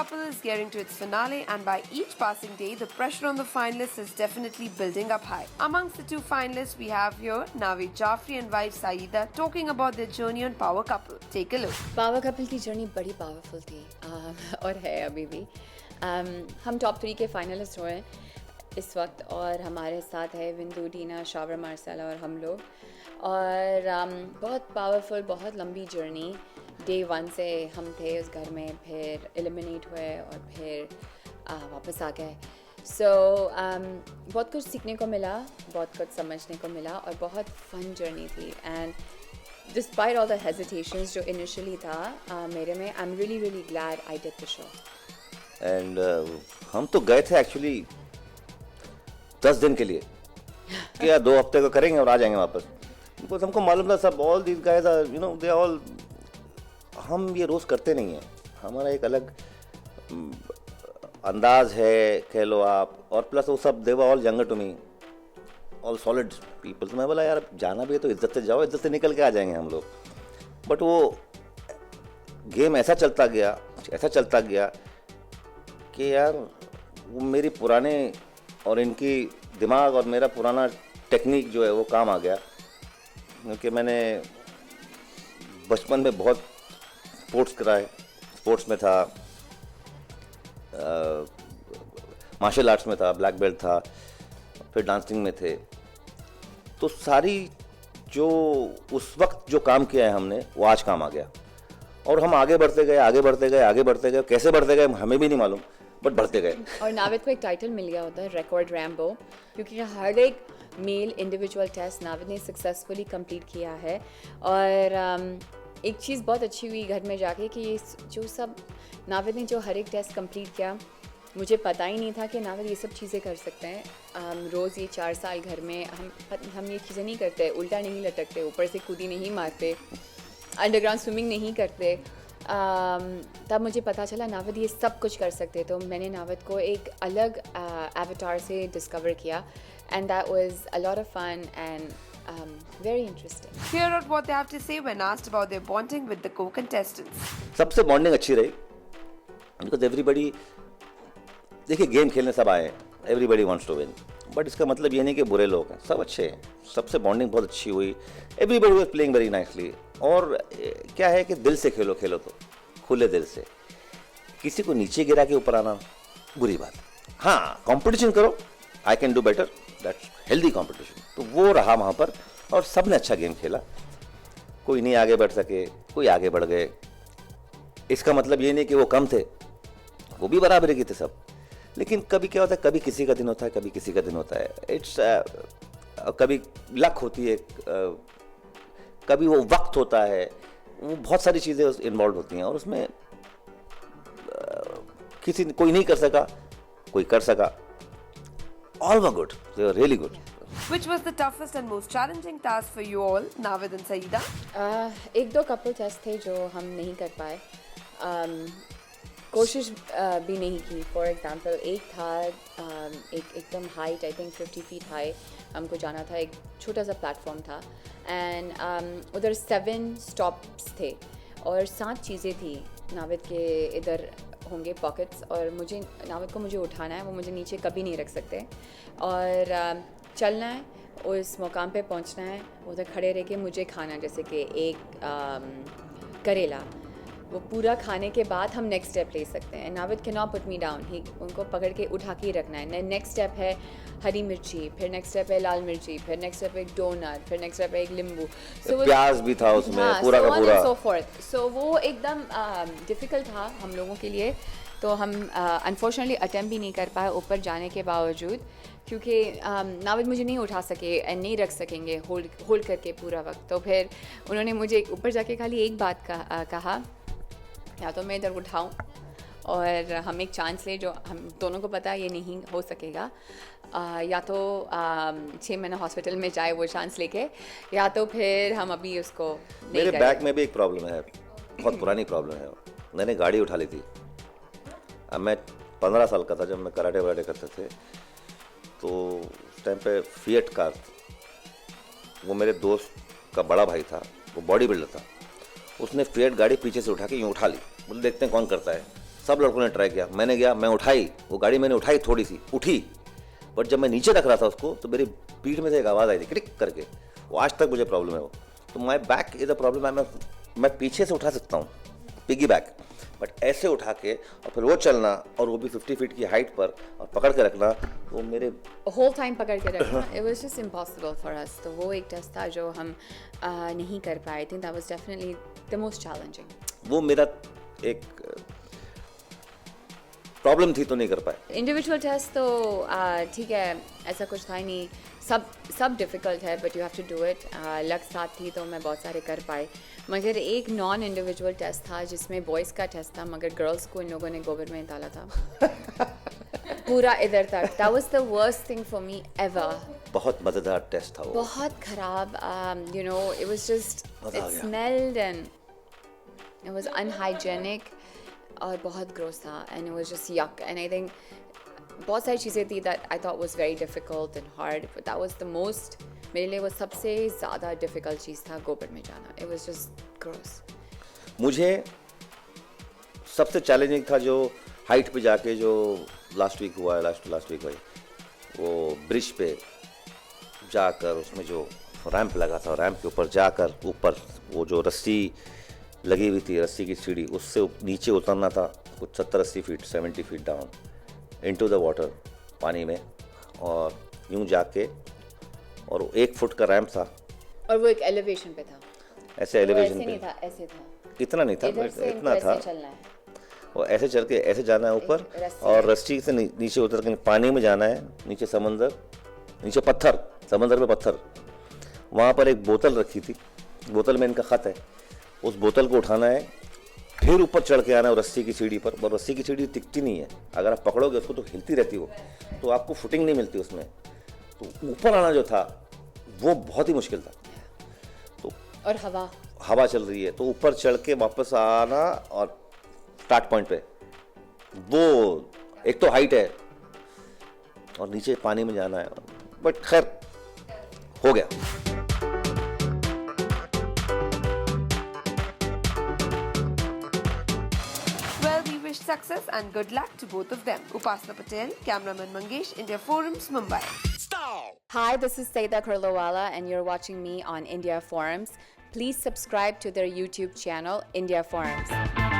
Couple is gearing to its finale, and by each passing day, the pressure on the finalists is definitely building up high. Amongst the two finalists, we have here Naveed Jaffrey and wife Saeeda talking about their journey on Power Couple. Take a look. Power Couple की journey बड़ी powerful थी और है अभी भी। हम top 3 के finalist हुए इस वक्त और हमारे साथ है विंदु, डीना, शावरा, मार्सेला और हम लोग। और बहुत पावरफुल, बहुत लंबी जर्नी। डे 1 से हम थे उस घर में, फिर एलिमिनेट हुए और फिर वापस आ गए। सो बहुत कुछ सीखने को मिला, बहुत कुछ समझने को मिला और बहुत फन जर्नी थी। And despite all the hesitations जो इनिशियली था मेरे में, I am really really glad I did the show. And हम तो गए थे एक्चुअली 10 दिन के लिए कि यार 2 हफ्ते का करेंगे और आ जाएंगे वापस। बिकॉज हमको मालूम था सब all these guys are you know they all, हम ये रोज़ करते नहीं हैं, हमारा एक अलग अंदाज है कह लो आप। और प्लस वो सब they were all younger to me, all solid people. तो मैं बोला यार जाना भी है तो इज्जत से जाओ, इज्जत से निकल के आ जाएंगे हम लोग। बट वो गेम ऐसा चलता गया कि यार वो मेरी पुराने और इनकी दिमाग और मेरा पुराना टेक्निक जो है वो काम आ गया। क्योंकि मैंने बचपन में बहुत स्पोर्ट्स कराए, स्पोर्ट्स में था, मार्शल आर्ट्स में था, ब्लैक बेल्ट था, फिर डांसिंग में थे। तो सारी जो उस वक्त जो काम किया है हमने वो आज काम आ गया। और हम आगे बढ़ते गए, कैसे बढ़ते गए हमें भी नहीं मालूम, बट बढ़ते गए। और नाविद को एक टाइटल मिल गया होता है, रिकॉर्ड रैम्बो, क्योंकि हर एक मेल इंडिविजुअल टेस्ट नाविद ने सक्सेसफुली कंप्लीट किया है। और एक चीज़ बहुत अच्छी हुई घर में जाके कि ये जो सब नाविद ने जो हर एक टेस्ट कंप्लीट किया, मुझे पता ही नहीं था कि नाविद ये सब चीज़ें कर सकते हैं। रोज़ ये 4 साल घर में हम ये चीज़ें नहीं करते, उल्टा नहीं लटकते, ऊपर से कूदी नहीं मारते, अंडरग्राउंड स्विमिंग नहीं करते। तब मुझे पता चला नाविद ये सब कुछ कर सकते। तो मैंने नाविद को एक अलग एवटार से डिस्कवर किया, and that was a lot of fun and very interesting. Hear out what they have to say when asked about their bonding with the co-contestants. सबसे बॉन्डिंग अच्छी रही बिकॉज एवरीबडी, देखिए गेम खेलने सब आए हैं, everybody wants to win, but इसका मतलब ये नहीं कि बुरे लोग हैं, सब अच्छे हैं। सबसे बॉन्डिंग बहुत अच्छी हुई, everybody was playing very nicely. और क्या है कि दिल से खेलो तो खुले दिल से, किसी को नीचे गिरा के ऊपर आना बुरी बात। हाँ, कंपटीशन करो, I can do better, that's healthy competition. तो वो रहा वहाँ पर और सब ने अच्छा गेम खेला। कोई नहीं आगे बढ़ सके, कोई आगे बढ़ गए। इसका मतलब ये नहीं कि वो कम थे, वो भी बराबरी के थे सब। लेकिन कभी क्या होता है, कभी किसी का दिन होता है, कभी किसी का दिन होता है। इट्स कभी लक होती है, कभी वो वक्त होता है, वो बहुत सारी चीज़ें इन्वॉल्व होती हैं। और उसमें कोई नहीं कर सका, कोई कर सका। All were good. They were really good. Which was the toughest and most challenging task for you all, Naveed and Saeeda? 1-2 couple test थे जो हम नहीं कर पाए, कोशिश भी नहीं की। फॉर एग्जांपल एक था एकदम height, I think 50 feet high, हमको जाना था, एक छोटा सा प्लेटफॉर्म था। एंड उधर 7 स्टॉप्स थे और 7 चीज़ें थी। नाविद के इधर होंगे पॉकेट्स और नाविद को मुझे उठाना है, वो मुझे नीचे कभी नहीं रख सकते। और चलना है, उस मुकाम पे पहुंचना है, उधर खड़े रह के मुझे खाना है, जैसे कि एक करेला, वो पूरा खाने के बाद हम नेक्स्ट स्टेप ले सकते हैं। Navid can not put me down, ही उनको पकड़ के उठा के ही रखना है। नेक्स्ट स्टेप है हरी मिर्ची, फिर नेक्स्ट स्टेप है लाल मिर्ची, फिर नेक्स्ट स्टेप है एक डोनट, फिर नेक्स्ट स्टेप है एक नींबू, प्याज भी था उसमें, पूरा का पूरा, सो फॉर्थ। सो वो एकदम डिफ़िकल्ट था हम लोगों के लिए। तो हम अनफॉर्चुनेटली अटेम्प्ट भी नहीं कर पाए ऊपर जाने के बावजूद, क्योंकि नाविद मुझे नहीं उठा सके एंड नहीं रख सकेंगे होल्ड करके पूरा वक्त। तो फिर उन्होंने मुझे ऊपर जाके खाली एक बात कहा, या तो मैं इधर उठाऊं और हम एक चांस ले, जो हम दोनों को पता है ये नहीं हो सकेगा, या तो 6 महीने हॉस्पिटल में जाए वो चांस लेके, या तो फिर हम अभी उसको नहीं मेरे करें। बैक में भी एक प्रॉब्लम है, बहुत पुरानी प्रॉब्लम है। मैंने गाड़ी उठा ली थी, अब मैं 15 साल का था जब मैं कराटे वराटे करते थे। तो उस टाइम पे फिएट कार, वो मेरे दोस्त का बड़ा भाई था, वो बॉडी बिल्डर था, उसने फिएट गाड़ी पीछे से उठा के यूँ उठा ली। बोले देखते हैं कौन करता है। सब लड़कों ने ट्राई किया, मैंने गया, मैं उठाई, वो गाड़ी मैंने उठाई, थोड़ी सी उठी, बट जब मैं नीचे रख रहा था उसको तो मेरी पीठ में से एक आवाज़ आई थी क्लिक करके, वो आज तक मुझे प्रॉब्लम है वो। तो my back is a problem, मैं पीछे से उठा सकता हूँ पिगी बैक, बट ऐसे उठा के और फिर वो चलना, और वो भी 50 फीट की हाइट पर और पकड़ के रखना, वो मेरे होल टाइम पकड़ के रखना, it was just impossible for us. तो वो एक टेस्ट था जो हम नहीं कर पाए। I think that was definitely the most challenging. वो मेरा एक प्रॉब्लम थी, तो नहीं कर पाए। इंडिविजुअल टेस्ट तो ठीक है, ऐसा कुछ था ही नहीं, सब डिफ़िकल्ट है, but you have to do it. Luck साथ थी तो मैं बहुत सारे कर पाए, मगर एक नॉन इंडिविजुअल टेस्ट था जिसमें बॉयज़ का टेस्ट था, मगर गर्ल्स को इन लोगों ने गोबर में डाला था पूरा इधर तक। That was the worst thing for me ever. बहुत मज़ेदार टेस्ट था वो, बहुत ख़राब, you know, it was just, मज़ा आ इट गया। Smelled and it was unhygienic और बहुत ग्रोस था, एंड इट वाज जस्ट यक। एंड आई थिंक बहुत सारी चीज़ें थी that I thought was very difficult and hard, but that was the most, मेरे लिए वो सबसे ज़्यादा डिफ़िकल्ट चीज़ था गोबर में जाना। It was just gross. मुझे सबसे चैलेंजिंग था जो हाइट पे जाके, जो लास्ट वीक हुआ है, लास्ट वीक भाई, वो ब्रिज पे जाकर उसमें जो रैंप लगा था, रैंप के ऊपर जाकर ऊपर वो जो रस्सी लगी हुई थी, रस्सी की सीढ़ी, उससे नीचे उतरना था कुछ 70-80 feet, 70 feet down into the water, पानी में, और यूं जाके, और वो 1 फुट का रैंप था, और वो एक एलिवेशन पे था, ऐसे वो एलिवेशन ऐसे पे, नहीं था, ऐसे था, इतना नहीं था, इधर but से इतना इनको था, ऐसे चलना है। वो ऐसे चल के ऐसे जाना है ऊपर, रस्सी और है। रस्सी से नीचे उतर के पानी में जाना है, नीचे समंदर, नीचे पत्थर, समंदर में पत्थर, वहाँ पर एक बोतल रखी थी, बोतल में इनका ख़त है, उस बोतल को उठाना है, फिर ऊपर चढ़ के आना है रस्सी की सीढ़ी पर, और रस्सी की सीढ़ी टिकती नहीं है, अगर आप पकड़ोगे उसको तो हिलती रहती हो, तो आपको फुटिंग नहीं मिलती उसमें, तो ऊपर आना जो था वो बहुत ही मुश्किल था। तो और हवा चल रही है, तो ऊपर चढ़ के वापस आना, और स्टार्ट पॉइंट पे वो एक तो हाइट है और नीचे पानी में जाना है, बट खैर हो गया। Well, we wish success and good luck to both of them. Upasna Patel, cameraman Mangesh, India Forums, Mumbai. Hi, this is Saida Kurlawala, and you're watching me on India Forums. Please subscribe to their YouTube channel, India Forums.